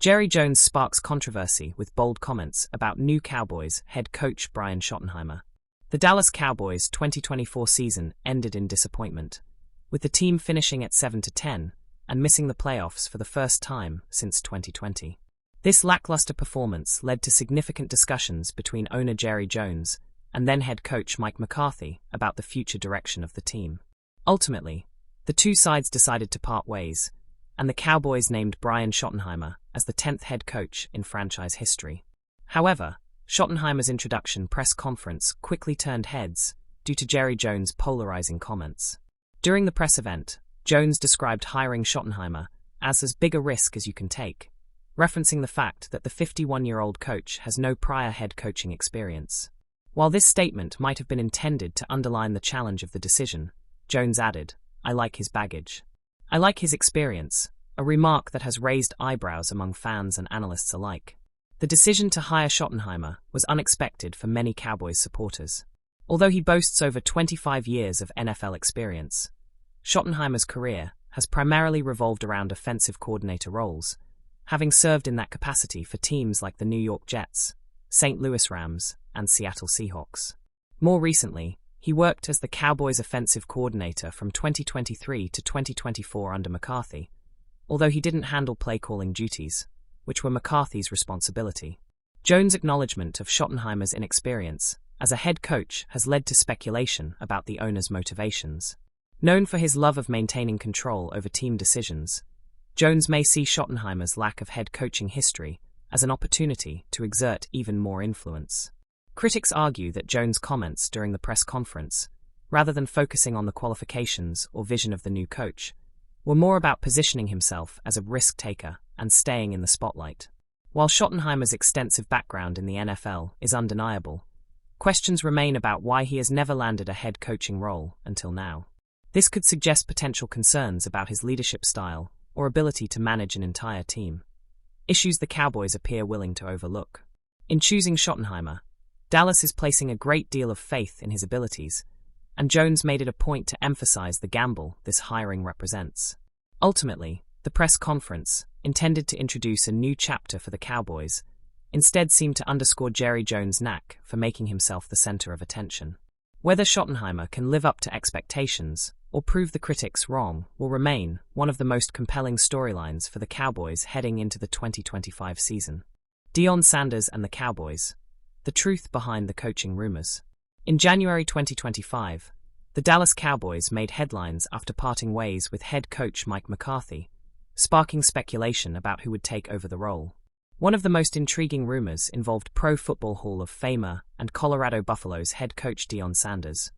Jerry Jones sparks controversy with bold comments about new Cowboys head coach Brian Schottenheimer. The Dallas Cowboys' 2024 season ended in disappointment, with the team finishing at 7-10 and missing the playoffs for the first time since 2020. This lackluster performance led to significant discussions between owner Jerry Jones and then head coach Mike McCarthy about the future direction of the team. Ultimately, the two sides decided to part ways, and the Cowboys named Brian Schottenheimer as the 10th head coach in franchise history. However, Schottenheimer's introduction press conference quickly turned heads due to Jerry Jones' polarizing comments. During the press event, Jones described hiring Schottenheimer as big a risk as you can take, referencing the fact that the 51-year-old coach has no prior head coaching experience. While this statement might have been intended to underline the challenge of the decision, Jones added, "I like his baggage. I like his experience," a remark that has raised eyebrows among fans and analysts alike. The decision to hire Schottenheimer was unexpected for many Cowboys supporters. Although he boasts over 25 years of NFL experience, Schottenheimer's career has primarily revolved around offensive coordinator roles, having served in that capacity for teams like the New York Jets, St. Louis Rams, and Seattle Seahawks. More recently, he worked as the Cowboys' offensive coordinator from 2023 to 2024 under McCarthy, although he didn't handle play-calling duties, which were McCarthy's responsibility. Jones' acknowledgement of Schottenheimer's inexperience as a head coach has led to speculation about the owner's motivations. Known for his love of maintaining control over team decisions, Jones may see Schottenheimer's lack of head coaching history as an opportunity to exert even more influence. Critics argue that Jones' comments during the press conference, rather than focusing on the qualifications or vision of the new coach, were more about positioning himself as a risk-taker and staying in the spotlight. While Schottenheimer's extensive background in the NFL is undeniable, questions remain about why he has never landed a head coaching role until now. This could suggest potential concerns about his leadership style or ability to manage an entire team, issues the Cowboys appear willing to overlook. In choosing Schottenheimer, Dallas is placing a great deal of faith in his abilities, and Jones made it a point to emphasize the gamble this hiring represents. Ultimately, the press conference, intended to introduce a new chapter for the Cowboys, instead seemed to underscore Jerry Jones' knack for making himself the center of attention. Whether Schottenheimer can live up to expectations or prove the critics wrong will remain one of the most compelling storylines for the Cowboys heading into the 2025 season. Dion Sanders and the Cowboys: the truth behind the coaching rumors. In January 2025, the Dallas Cowboys made headlines after parting ways with head coach Mike McCarthy, sparking speculation about who would take over the role. One of the most intriguing rumors involved Pro Football Hall of Famer and Colorado Buffaloes head coach Dion Sanders,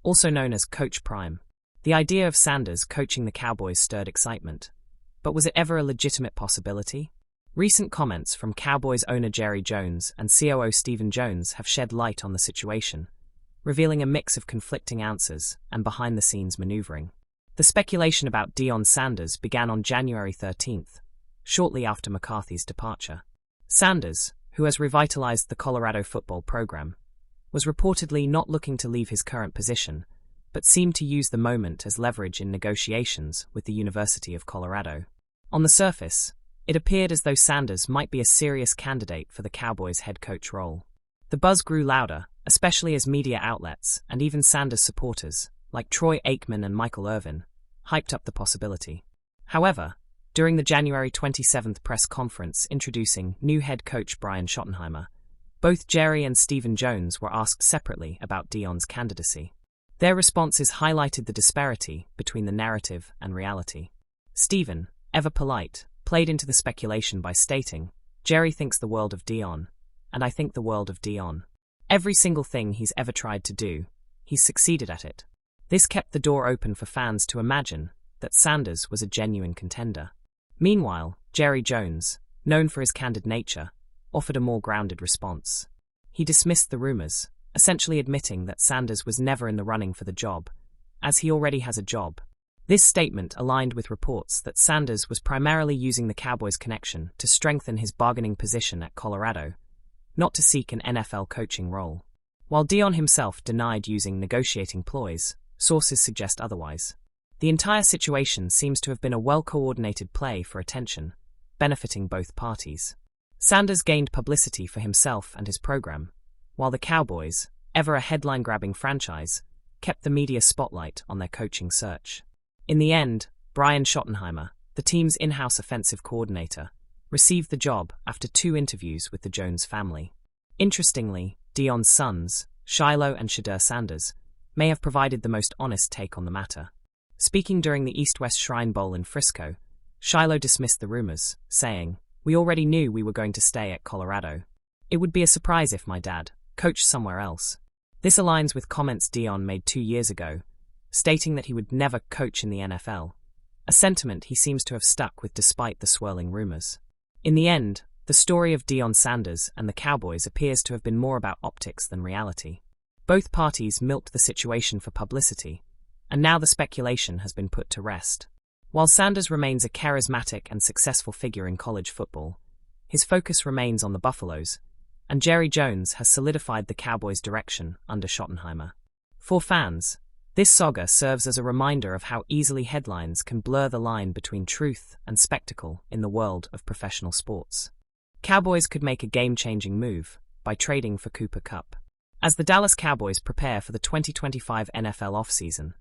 also known as Coach Prime. The idea of Sanders coaching the Cowboys stirred excitement, but was it ever a legitimate possibility? Recent comments from Cowboys owner Jerry Jones and COO Stephen Jones have shed light on the situation, revealing a mix of conflicting answers and behind-the-scenes maneuvering. The speculation about Dion Sanders began on January 13th, shortly after McCarthy's departure. Sanders, who has revitalized the Colorado football program, was reportedly not looking to leave his current position, but seemed to use the moment as leverage in negotiations with the University of Colorado. On the surface, it appeared as though Sanders might be a serious candidate for the Cowboys' head coach role. The buzz grew louder, especially as media outlets and even Sanders supporters, like Troy Aikman and Michael Irvin, hyped up the possibility. However, during the January 27th press conference introducing new head coach Brian Schottenheimer, both Jerry and Stephen Jones were asked separately about Dion's candidacy. Their responses highlighted the disparity between the narrative and reality. Stephen, ever polite, played into the speculation by stating, "Jerry thinks the world of Dion, and I think the world of Dion. Every single thing he's ever tried to do, he's succeeded at it." This kept the door open for fans to imagine that Sanders was a genuine contender. Meanwhile, Jerry Jones, known for his candid nature, offered a more grounded response. He dismissed the rumors, essentially admitting that Sanders was never in the running for the job, as he already has a job. This statement aligned with reports that Sanders was primarily using the Cowboys' connection to strengthen his bargaining position at Colorado, not to seek an NFL coaching role. While Dion himself denied using negotiating ploys, sources suggest otherwise. The entire situation seems to have been a well-coordinated play for attention, benefiting both parties. Sanders gained publicity for himself and his program, while the Cowboys, ever a headline-grabbing franchise, kept the media spotlight on their coaching search. In the end, Brian Schottenheimer, the team's in-house offensive coordinator, received the job after 2 interviews with the Jones family. Interestingly, Dion's sons, Shiloh and Shadur Sanders, may have provided the most honest take on the matter. Speaking during the East-West Shrine Bowl in Frisco, Shiloh dismissed the rumors, saying, "We already knew we were going to stay at Colorado. It would be a surprise if my dad coached somewhere else." This aligns with comments Dion made 2 years ago, stating that he would never coach in the NFL, a sentiment he seems to have stuck with despite the swirling rumors. In the end, the story of Dion Sanders and the Cowboys appears to have been more about optics than reality. Both parties milked the situation for publicity, and now the speculation has been put to rest. While Sanders remains a charismatic and successful figure in college football, his focus remains on the Buffaloes, and Jerry Jones has solidified the Cowboys' direction under Schottenheimer. For fans, this saga serves as a reminder of how easily headlines can blur the line between truth and spectacle in the world of professional sports. Cowboys could make a game-changing move by trading for Kupp. As the Dallas Cowboys prepare for the 2025 NFL offseason,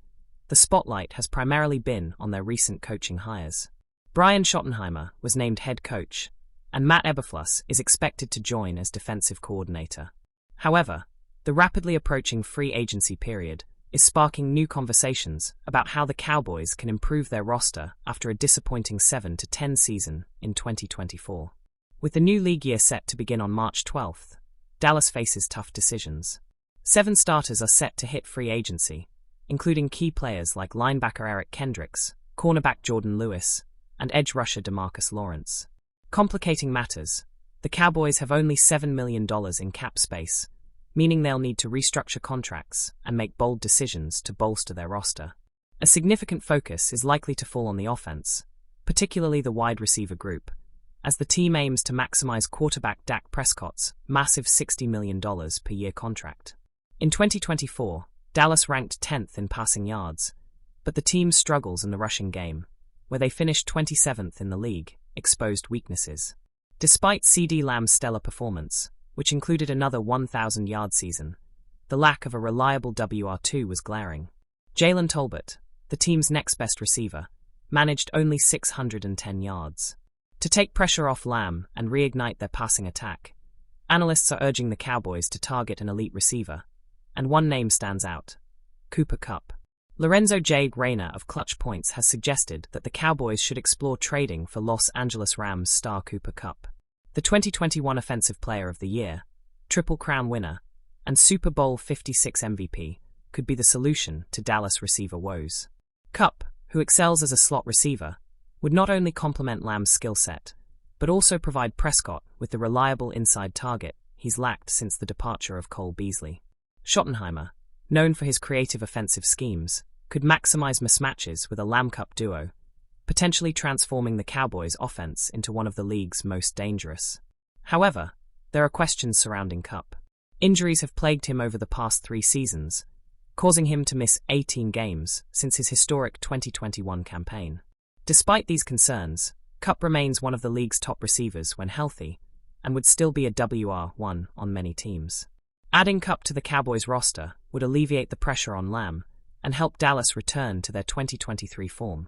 the spotlight has primarily been on their recent coaching hires. Brian Schottenheimer was named head coach, and Matt Eberflus is expected to join as defensive coordinator. However, the rapidly approaching free agency period is sparking new conversations about how the Cowboys can improve their roster after a disappointing 7-10 season in 2024. With the new league year set to begin on March 12th, Dallas faces tough decisions. 7 starters are set to hit free agency, including key players like linebacker Eric Kendricks, cornerback Jordan Lewis, and edge rusher DeMarcus Lawrence. Complicating matters, the Cowboys have only $7 million in cap space, meaning they'll need to restructure contracts and make bold decisions to bolster their roster. A significant focus is likely to fall on the offense, particularly the wide receiver group, as the team aims to maximize quarterback Dak Prescott's massive $60 million per year contract. In 2024, Dallas ranked 10th in passing yards, but the team struggles in the rushing game, where they finished 27th in the league, exposed weaknesses. Despite CeeDee Lamb's stellar performance, which included another 1,000-yard season, the lack of a reliable WR2 was glaring. Jalen Tolbert, the team's next best receiver, managed only 610 yards. To take pressure off Lamb and reignite their passing attack, analysts are urging the Cowboys to target an elite receiver, and one name stands out: Kupp. Lorenzo J. Reyna of Clutch Points has suggested that the Cowboys should explore trading for Los Angeles Rams star Kupp. The 2021 Offensive Player of the Year, Triple Crown winner, and Super Bowl 56 MVP, could be the solution to Dallas receiver woes. Kupp, who excels as a slot receiver, would not only complement Lamb's skill set, but also provide Prescott with the reliable inside target he's lacked since the departure of Cole Beasley. Schottenheimer, known for his creative offensive schemes, could maximize mismatches with a Lamb-Kupp duo, potentially transforming the Cowboys' offense into one of the league's most dangerous. However, there are questions surrounding Kupp. Injuries have plagued him over the past 3 seasons, causing him to miss 18 games since his historic 2021 campaign. Despite these concerns, Kupp remains one of the league's top receivers when healthy, and would still be a WR1 on many teams. Adding Kupp to the Cowboys roster would alleviate the pressure on Lamb and help Dallas return to their 2023 form,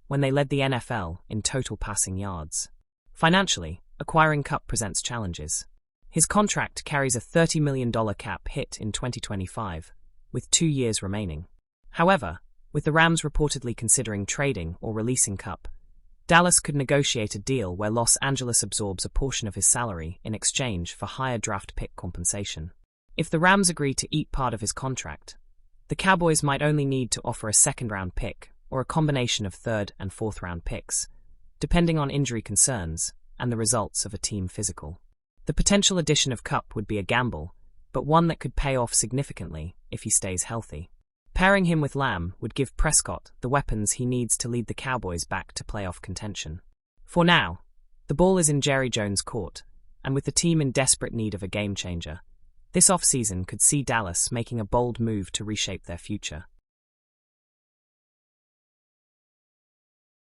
when they led the NFL in total passing yards. Financially, acquiring Kupp presents challenges. His contract carries a $30 million cap hit in 2025, with 2 years remaining. However, with the Rams reportedly considering trading or releasing Kupp, Dallas could negotiate a deal where Los Angeles absorbs a portion of his salary in exchange for higher draft pick compensation. If the Rams agree to eat part of his contract, the Cowboys might only need to offer a second-round pick or a combination of third- and fourth-round picks, depending on injury concerns and the results of a team physical. The potential addition of Kupp would be a gamble, but one that could pay off significantly if he stays healthy. Pairing him with Lamb would give Prescott the weapons he needs to lead the Cowboys back to playoff contention. For now, the ball is in Jerry Jones' court, and with the team in desperate need of a game-changer, this offseason could see Dallas making a bold move to reshape their future.